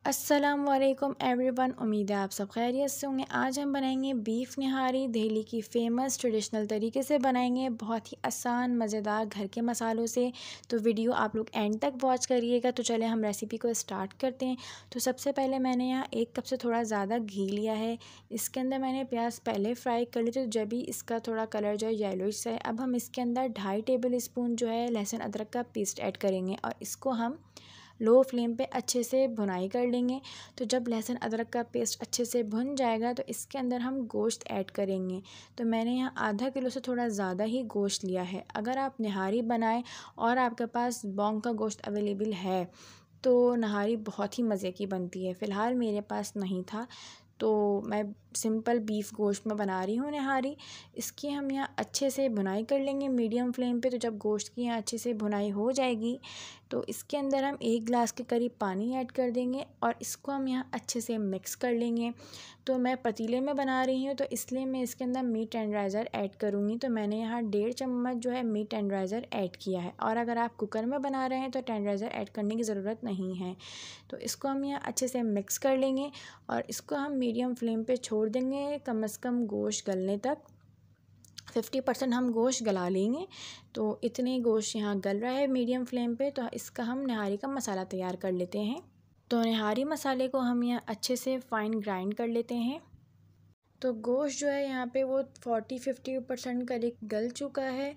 अस्सलामुअलैकुम एवरीवन, उम्मीद है आप सब खैरियत से होंगे। आज हम बनाएंगे बीफ निहारी। दिल्ली की फ़ेमस ट्रेडिशनल तरीके से बनाएंगे, बहुत ही आसान मज़ेदार घर के मसालों से। तो वीडियो आप लोग एंड तक वॉच करिएगा। तो चले हम रेसिपी को स्टार्ट करते हैं। तो सबसे पहले मैंने यहाँ 1 कप से थोड़ा ज़्यादा घी लिया है। इसके अंदर मैंने प्याज पहले फ्राई कर ली, तो जब भी इसका थोड़ा कलर जो है येलोइश है, अब हम इसके अंदर 2.5 टेबल स्पून जो है लहसुन अदरक का पेस्ट ऐड करेंगे और इसको हम लो फ्लेम पे अच्छे से भुनाई कर लेंगे। तो जब लहसुन अदरक का पेस्ट अच्छे से भुन जाएगा तो इसके अंदर हम गोश्त ऐड करेंगे। तो मैंने यहाँ आधा किलो से थोड़ा ज़्यादा ही गोश्त लिया है। अगर आप निहारी बनाएं और आपके पास बॉन्ग का गोश्त अवेलेबल है तो नहारी बहुत ही मज़े की बनती है। फ़िलहाल मेरे पास नहीं था तो मैं सिंपल बीफ गोश्त में बना रही हूँ निहारी। इसकी हम यहाँ अच्छे से भुनाई कर लेंगे मीडियम फ्लेम पे। तो जब गोश्त की यहाँ अच्छे से भुनाई हो जाएगी तो इसके अंदर हम 1 गिलास के करीब पानी ऐड कर देंगे और इसको हम यहाँ अच्छे से मिक्स कर लेंगे। तो मैं पतीले में बना रही हूँ तो इसलिए मैं इसके अंदर मीट टेंडराइज़र ऐड करूँगी। तो मैंने यहाँ 1.5 चम्मच जो है मीट टेंडराइज़र ऐड किया है। और अगर आप कुकर में बना रहे हैं तो टेंडराइज़र ऐड करने की ज़रूरत नहीं है। तो इसको हम यहाँ अच्छे से मिक्स कर लेंगे और इसको हम मीडियम फ्लेम पे छोड़ देंगे कम से कम गोश्त गलने तक। 50% हम गोश्त गला लेंगे। तो इतने गोश्त यहाँ गल रहा है मीडियम फ्लेम पे। तो इसका हम निहारी का मसाला तैयार कर लेते हैं। तो निहारी मसाले को हम यहाँ अच्छे से फ़ाइन ग्राइंड कर लेते हैं। तो गोश्त जो है यहाँ पे वो 40-50% करीब गल चुका है।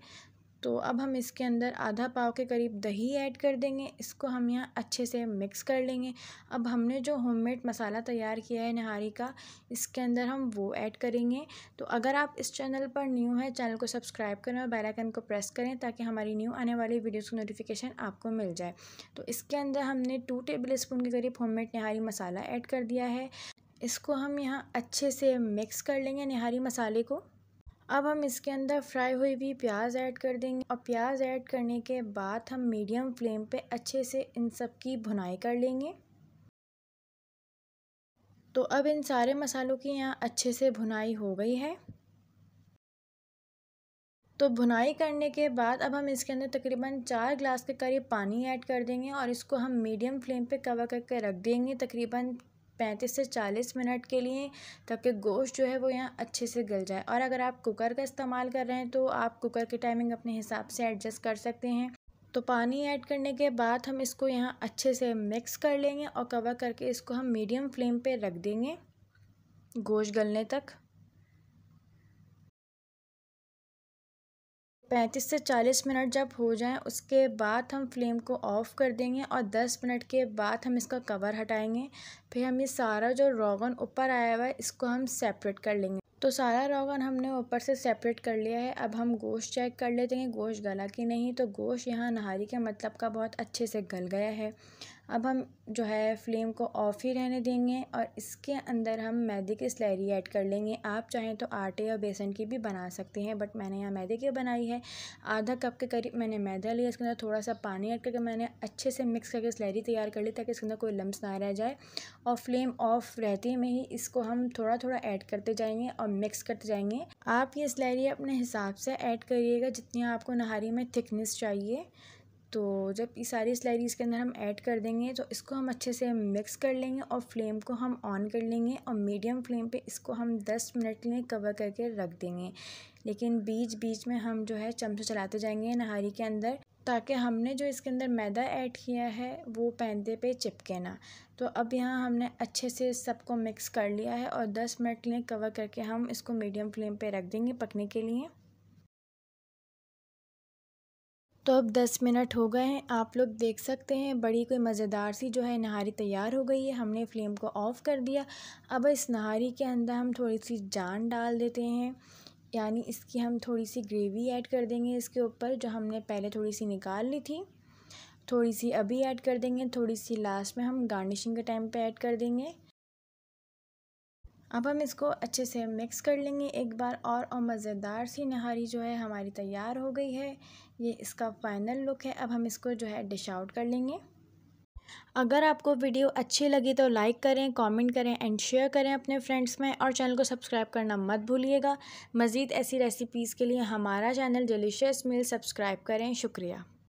तो अब हम इसके अंदर आधा पाव के करीब दही ऐड कर देंगे। इसको हम यहाँ अच्छे से मिक्स कर लेंगे। अब हमने जो होममेड मसाला तैयार किया है निहारी का, इसके अंदर हम वो ऐड करेंगे। तो अगर आप इस चैनल पर न्यू हैं, चैनल को सब्सक्राइब करें और बेल आइकन को प्रेस करें ताकि हमारी न्यू आने वाली वीडियोज़ की नोटिफिकेशन आपको मिल जाए। तो इसके अंदर हमने 2 टेबल स्पून के करीब होममेड निहारी मसाला ऐड कर दिया है। इसको हम यहाँ अच्छे से मिक्स कर लेंगे निहारी मसाले को। अब हम इसके अंदर फ्राई हुई हुई प्याज ऐड कर देंगे और प्याज ऐड करने के बाद हम मीडियम फ्लेम पे अच्छे से इन सब की भुनाई कर लेंगे। तो अब इन सारे मसालों की यहाँ अच्छे से भुनाई हो गई है। तो भुनाई करने के बाद अब हम इसके अंदर तकरीबन 4 गिलास के करीब पानी ऐड कर देंगे और इसको हम मीडियम फ्लेम पे कवर करके रख देंगे तकरीबन 35 से 40 मिनट के लिए, ताकि गोश्त जो है वो यहाँ अच्छे से गल जाए। और अगर आप कुकर का इस्तेमाल कर रहे हैं तो आप कुकर की टाइमिंग अपने हिसाब से एडजस्ट कर सकते हैं। तो पानी ऐड करने के बाद हम इसको यहाँ अच्छे से मिक्स कर लेंगे और कवर करके इसको हम मीडियम फ्लेम पे रख देंगे गोश्त गलने तक। 35 से 40 मिनट जब हो जाएं उसके बाद हम फ्लेम को ऑफ़ कर देंगे और 10 मिनट के बाद हम इसका कवर हटाएंगे। फिर हम ये सारा जो रोगन ऊपर आया हुआ है इसको हम सेपरेट कर लेंगे। तो सारा रोगन हमने ऊपर से सेपरेट कर लिया है। अब हम गोश्त चेक कर लेते हैं गोश्त गला कि नहीं। तो गोश्त यहाँ नहारी के मतलब का बहुत अच्छे से गल गया है। अब हम जो है फ्लेम को ऑफ़ ही रहने देंगे और इसके अंदर हम मैदे की स्लैरी ऐड कर लेंगे। आप चाहें तो आटे या बेसन की भी बना सकते हैं, बट मैंने यहाँ मैदे की बनाई है। आधा कप के करीब मैंने मैदा लिया, इसके अंदर थोड़ा सा पानी ऐड करके मैंने अच्छे से मिक्स करके स्लैरी तैयार कर ली ताकि इसके अंदर कोई लम्स ना रह जाए। और फ्लेम ऑफ रहते में ही इसको हम थोड़ा थोड़ा ऐड करते जाएंगे और मिक्स करते जाएंगे। आप ये स्लैरी अपने हिसाब से ऐड करिएगा जितनी आपको नहारी में थिकनेस चाहिए। तो जब ये सारी स्लैरी इसके अंदर हम ऐड कर देंगे तो इसको हम अच्छे से मिक्स कर लेंगे और फ्लेम को हम ऑन कर लेंगे और मीडियम फ्लेम पे इसको हम 10 मिनट के लिए कवर करके रख देंगे। लेकिन बीच बीच में हम जो है चमचा चलाते जाएंगे नहारी के अंदर ताकि हमने जो इसके अंदर मैदा ऐड किया है वो पैंदे पे चिपके ना। तो अब यहाँ हमने अच्छे से सबको मिक्स कर लिया है और 10 मिनट के लिए कवर करके हम इसको मीडियम फ्लेम पे रख देंगे पकने के लिए। तो अब 10 मिनट हो गए हैं, आप लोग देख सकते हैं बड़ी कोई मज़ेदार सी जो है नहारी तैयार हो गई है। हमने फ्लेम को ऑफ़ कर दिया। अब इस नहारी के अंदर हम थोड़ी सी जान डाल देते हैं, यानी इसकी हम थोड़ी सी ग्रेवी ऐड कर देंगे इसके ऊपर, जो हमने पहले थोड़ी सी निकाल ली थी। थोड़ी सी अभी ऐड कर देंगे, थोड़ी सी लास्ट में हम गार्निशिंग के टाइम पे ऐड कर देंगे। अब हम इसको अच्छे से मिक्स कर लेंगे एक बार और मज़ेदार सी नहारी जो है हमारी तैयार हो गई है। ये इसका फाइनल लुक है। अब हम इसको जो है डिश आउट कर लेंगे। अगर आपको वीडियो अच्छी लगी तो लाइक करें, कमेंट करें एंड शेयर करें अपने फ्रेंड्स में और चैनल को सब्सक्राइब करना मत भूलिएगा। मज़ीद ऐसी रेसिपीज़ के लिए हमारा चैनल डिलीशियस मील सब्सक्राइब करें। शुक्रिया।